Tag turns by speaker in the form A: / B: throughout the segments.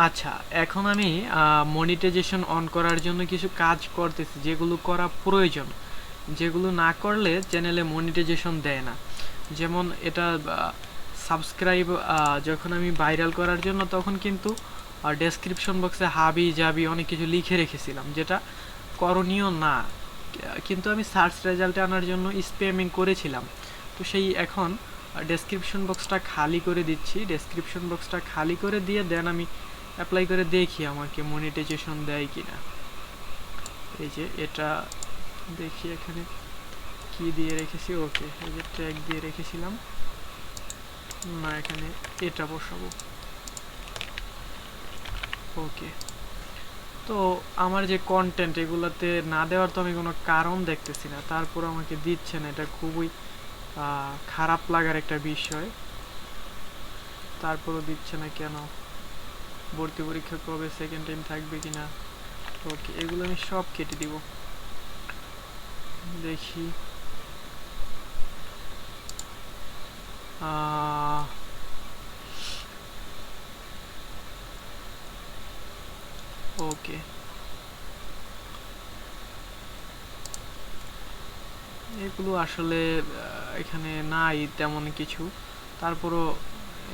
A: আচ্ছা, এখন আমি মনিটাইজেশন অন করার জন্য কিছু কাজ করতেছি, যেগুলো করা প্রয়োজন, যেগুলো না করলে চ্যানেলে মনিটাইজেশন দেয় না। যেমন এটা সাবস্ক্রাইব, যখন আমি ভাইরাল করার জন্য তখন কিন্তু ডেসক্রিপশন বক্সে হাবি জাবি অনেক কিছু লিখে রেখেছিলাম, যেটা করণীয় না। কিন্তু আমি সার্চ রেজাল্টে আনার জন্য স্প্যামিং করেছিলাম। তো সেই এখন ডেসক্রিপশন বক্সটা খালি করে দিচ্ছি। ডেসক্রিপশন বক্সটা খালি করে দিয়ে দেন আমি অ্যাপ্লাই করে দেখি আমাকে মনিটাইজেশন দেয় কিনা। এই যে এটা দেখি এখানে কি দিয়ে রেখেছি। ওকে, এই যে ট্যাগ দিয়ে রেখেছিলাম না, এখানে এটা বসাবো। ওকে, তো আমার যে কন্টেন্ট এগুলোতে না দেওয়ার তো আমি কোনো কারণ দেখতেছি না, তারপর আমাকে দিচ্ছে না। এটা খুবই খারাপ লাগার একটা বিষয়। তারপরও দিচ্ছে না কেন? ভর্তি পরীক্ষা কবে, সেকেন্ড টাইম থাকবে কিনা? ওকে, এগুলো আমি সব কেটে দিব। দেখি ওকে, এগুলো আসলে এখানে নাই তেমন কিছু, তারপরও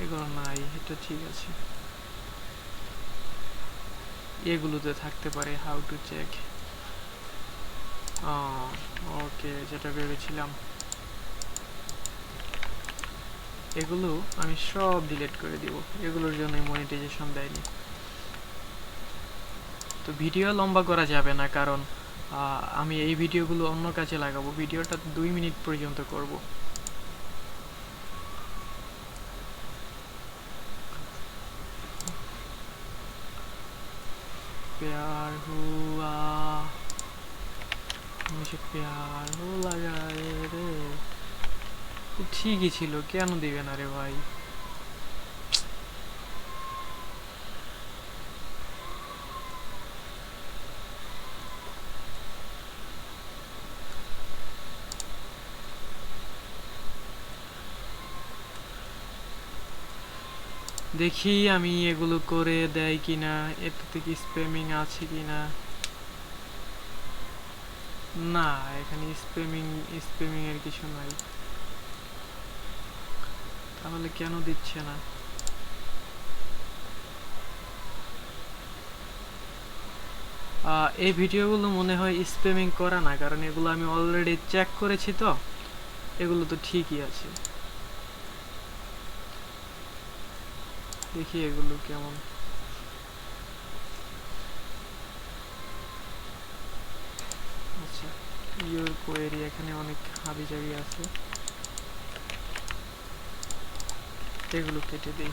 A: এগুলো নাই। এটা ঠিক আছে, এগুলোতে থাকতে পারে। হাউ টু চেক, ওকে, যেটা ভেবেছিলাম। এগুলো আমি সব ডিলিট করে দিব, এগুলোর জন্য মনিটাইজেশন দেয়নি। তো ভিডিও লম্বা করা যাবে না, কারণ আমি এই ভিডিওগুলো অন্য কাজে লাগাবো। ভিডিওটা 2 মিনিট পর্যন্ত করব। प्यार हुआ मुझे प्यार हो लगा রে। ঠিকই ছিল, কেন দিবে না রে ভাই? দেখি আমি এগুলো করে দেয় কিনা, এটাতে কি স্প্যামিং আছে কিনা। না, এখানে স্প্যামিং এর কিছু নাই। তাহলে কেন দিচ্ছে না? এই ভিডিওগুলো মনে হয় স্প্যামিং করা না, কারণ এগুলো আমি অলরেডি চেক করেছি। তো এগুলো তো ঠিকই আছে। দেখি এগুলো কেমন। আচ্ছা, ইউর কোয়েরি, এখানে অনেক হাবিজাবি আছে, এগুলো কেটে দিই।